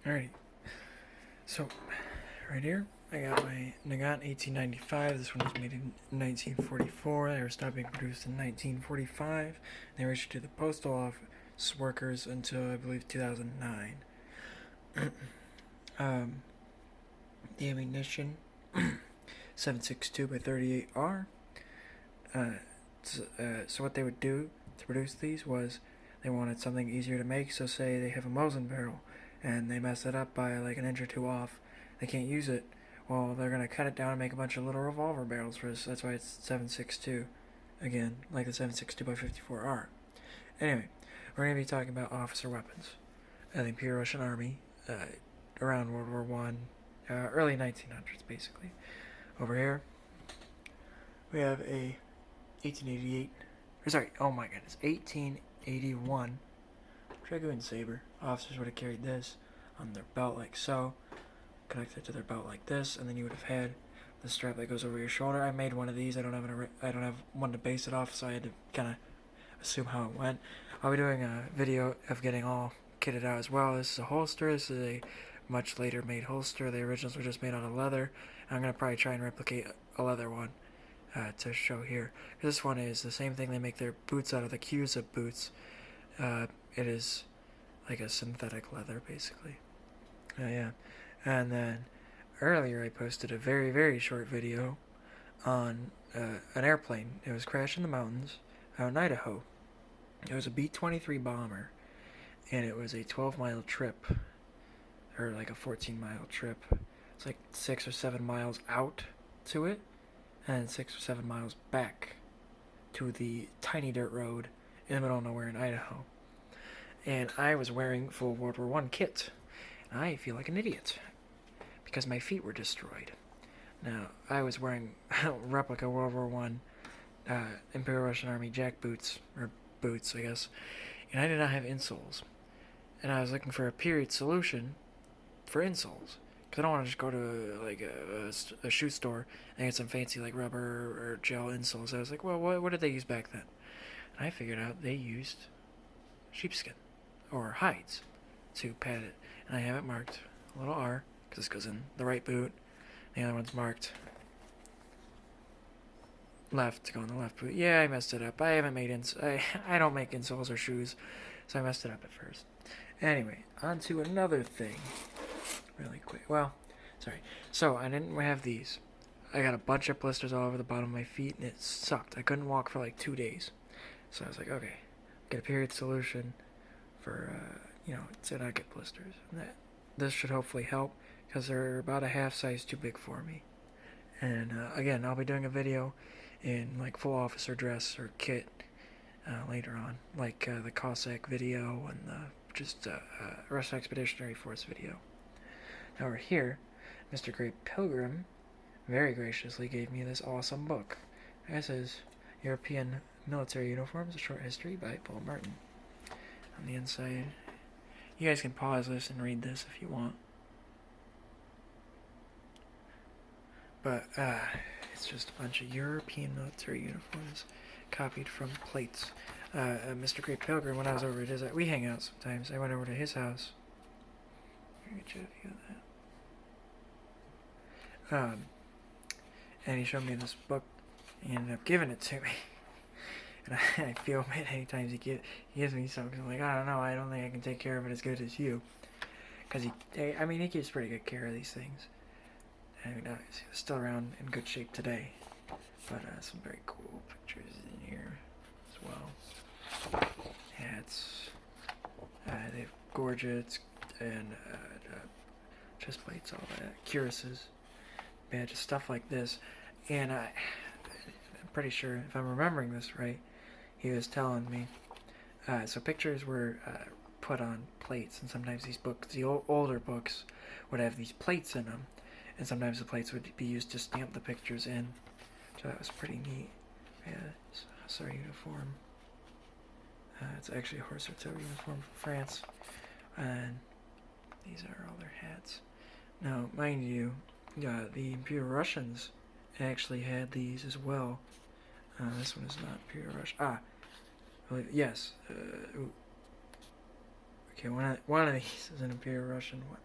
Alrighty, so right here I got my Nagant 1895. This one was made in 1944. They were stopped being produced in 1945. They were issued to the postal office workers until I believe 2009. The ammunition 7.62 by 38R. So what they would do to produce these was they wanted something easier to make. So say they have a Mosin barrel and they mess it up by like an inch or two off, they can't use it. Well, they're gonna cut it down and make a bunch of little revolver barrels for us. That's why it's 7.62. Again, like the 7.62 by 54R. Anyway, we're gonna be talking about officer weapons. The Imperial Russian Army, around World War One, early 1900s, basically. Over here, we have a 1888. Sorry, oh my goodness, 1881 Dragoon saber. Officers would have carried this on their belt like so, connected to their belt like this, and then you would have had the strap that goes over your shoulder. I made one of these. I don't have one to base it off, so I had to kind of assume how it went. I'll be doing a video of getting all kitted out as well. This is a holster. This is a much later made holster. The originals were just made out of leather. I'm gonna probably try and replicate a leather one to show here. This one is the same thing they make their boots out of, the Cusa boots. It is like a synthetic leather, basically. Yeah. And then earlier I posted a very, very short video on an airplane. It was crashed in the mountains out in Idaho. It was a B-23 bomber, and it was a 12-mile trip, or like a 14-mile trip. It's like 6 or 7 miles out to it, and 6 or 7 miles back to the tiny dirt road in the middle of nowhere in Idaho. And I was wearing full World War I kit. I feel like an idiot because my feet were destroyed. Now, I was wearing replica World War I Imperial Russian Army jack boots, or boots, I guess, and I did not have insoles. And I was looking for a period solution for insoles, because I don't want to just go to like a shoe store and get some fancy like rubber or gel insoles. I was like, well, what did they use back then? And I figured out they used sheepskin or hides to pad it. And I have it marked a little R, because this goes in the right boot. The other one's marked left to go in the left boot. Yeah, I messed it up. I haven't made I don't make insoles or shoes, so I messed it up at first. Anyway, on to another thing. Really quick. Well, sorry. So, I didn't have these. I got a bunch of blisters all over the bottom of my feet, and it sucked. I couldn't walk for like 2 days. So I was like, okay, get a period solution for, to not get blisters. And this should hopefully help, because they're about a half size too big for me. And again, I'll be doing a video in like full officer dress or kit later on, like the Cossack video and the Russian Expeditionary Force video. Now over here, Mr. Grey Pilgrim very graciously gave me this awesome book. This is European Military Uniforms, A Short History by Paul Martin. On the inside, you guys can pause this and read this if you want. But it's just a bunch of European military uniforms copied from plates. Mr. Grey Pilgrim, when I was over at his, we hang out sometimes. I went over to his house. Let me get you a view of that. And he showed me this book. He ended up giving it to me. And I feel bad any times he gives me something. I'm like, I don't know, I don't think I can take care of it as good as you. Because he keeps pretty good care of these things. And he's still around in good shape today. But some very cool pictures in here as well. Hats. They have gorgets and chest plates, all that. Cuirasses. Badges, stuff like this. And I'm pretty sure, if I'm remembering this right, he was telling me. So pictures were put on plates, and sometimes these books, the older books, would have these plates in them. And sometimes the plates would be used to stamp the pictures in. So that was pretty neat. Yeah, it's a hussar uniform. It's actually a horse artillery uniform from France. And these are all their hats. Now, mind you, the Imperial Russians actually had these as well. This one is not Imperial Russian. Yes. Okay, one of these is an Imperial Russian one.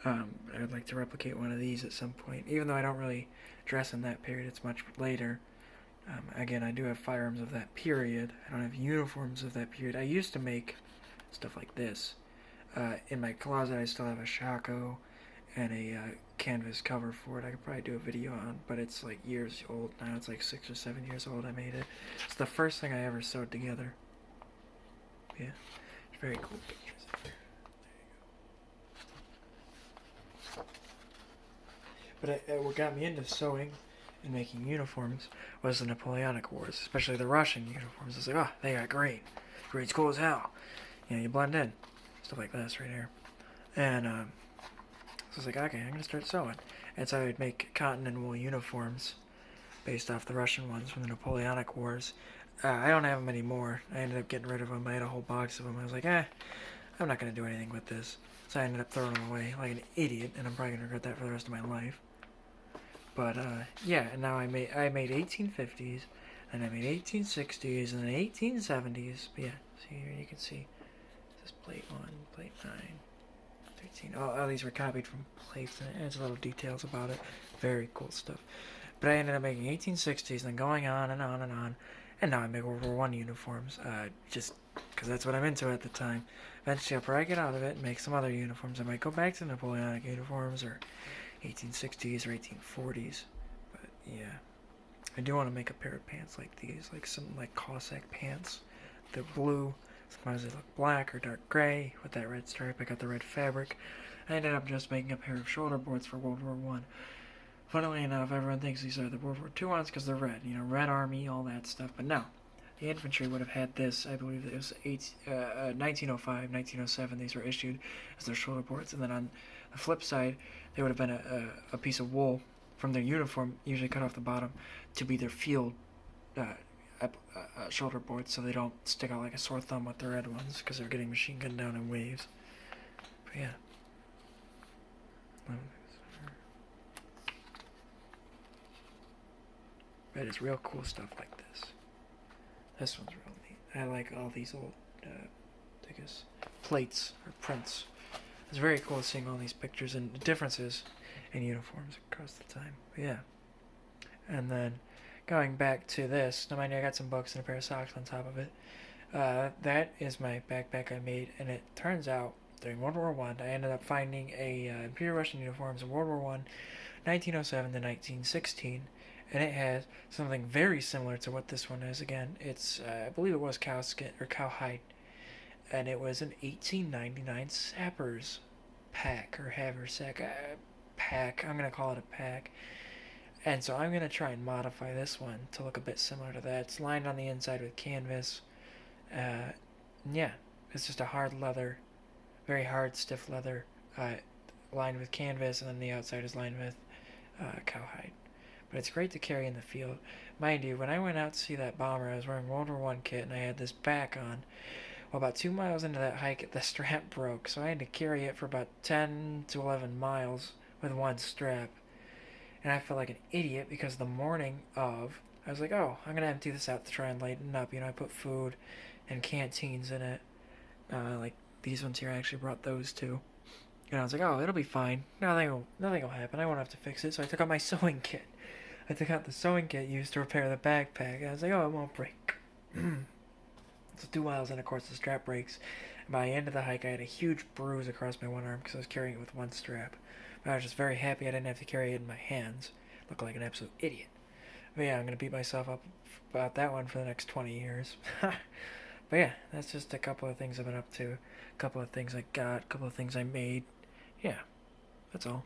I'd like to replicate one of these at some point, even though I don't really dress in that period. It's much later. Again, I do have firearms of that period. I don't have uniforms of that period. I used to make stuff like this. In my closet, I still have a shako and a canvas cover for it. I could probably do a video on, but it's like years old now. It's like 6 or 7 years old I made it. It's the first thing I ever sewed together. Yeah, it's very cool pictures there. But what got me into sewing and making uniforms was the Napoleonic Wars, especially the Russian uniforms. It's like, oh, they got green. Green's cool as hell. You know, you blend in. Stuff like this right here. And so I was like, okay, I'm going to start sewing. And so I would make cotton and wool uniforms based off the Russian ones from the Napoleonic Wars. I don't have them anymore. I ended up getting rid of them. I had a whole box of them. I was like, I'm not going to do anything with this. So I ended up throwing them away like an idiot, and I'm probably going to regret that for the rest of my life. But, yeah, and now I made 1850s, and I made 1860s, and then 1870s. But yeah, see here, you can see this is plate 1, plate 9, 13. Oh, these were copied from plates, and it adds little details about it. Very cool stuff. But I ended up making 1860s, and then going on and on and on. And now I make World War I uniforms, just because that's what I'm into at the time. Eventually I'll probably get out of it and make some other uniforms. I might go back to Napoleonic uniforms, or 1860s or 1840s. But yeah, I do want to make a pair of pants like these, like some like Cossack pants. They're blue. Sometimes they look black or dark gray with that red stripe. I got the red fabric. I ended up just making a pair of shoulder boards for World War I. Funnily enough, everyone thinks these are the World War II ones because they're red. You know, Red Army, all that stuff. But no. The infantry would have had this. I believe it was 1905, 1907. These were issued as their shoulder boards. And then on the flip side, they would have been a piece of wool from their uniform, usually cut off the bottom, to be their field shoulder boards, so they don't stick out like a sore thumb with the red ones because they're getting machine gunned down in waves. But yeah. But it's real cool stuff like this. This one's real neat. I like all these old, I guess, plates or prints. It's very cool seeing all these pictures and the differences in uniforms across the time. But yeah. And then going back to this, now mind you, I got some books and a pair of socks on top of it. That is my backpack I made, and it turns out during World War I ended up finding a Imperial Russian uniforms in World War I, 1907 to 1916. And it has something very similar to what this one is. Again, it's I believe it was cow skin or cowhide, and it was an 1899 sappers pack or haversack pack. I'm gonna call it a pack. And so I'm gonna try and modify this one to look a bit similar to that. It's lined on the inside with canvas. Yeah, it's just a hard leather, very hard, stiff leather, lined with canvas, and then the outside is lined with cowhide. But it's great to carry in the field. Mind you, when I went out to see that bomber, I was wearing World War I kit, and I had this back on. Well, about 2 miles into that hike, the strap broke, so I had to carry it for about 10 to 11 miles with one strap. And I felt like an idiot because the morning of, I was like, oh, I'm going to empty this out to try and lighten it up. You know, I put food and canteens in it. Like these ones here, I actually brought those too. And I was like, oh, it'll be fine. Nothing will happen. I won't have to fix it. So I took out my sewing kit. I took out the sewing kit used to repair the backpack. And I was like, oh, it won't break. So 2 miles in, of course, the strap breaks. And by the end of the hike, I had a huge bruise across my one arm because I was carrying it with one strap. But I was just very happy I didn't have to carry it in my hands. Looked like an absolute idiot. But yeah, I'm going to beat myself up about that one for the next 20 years. But yeah, that's just a couple of things I've been up to. A couple of things I got. A couple of things I made. Yeah, that's all.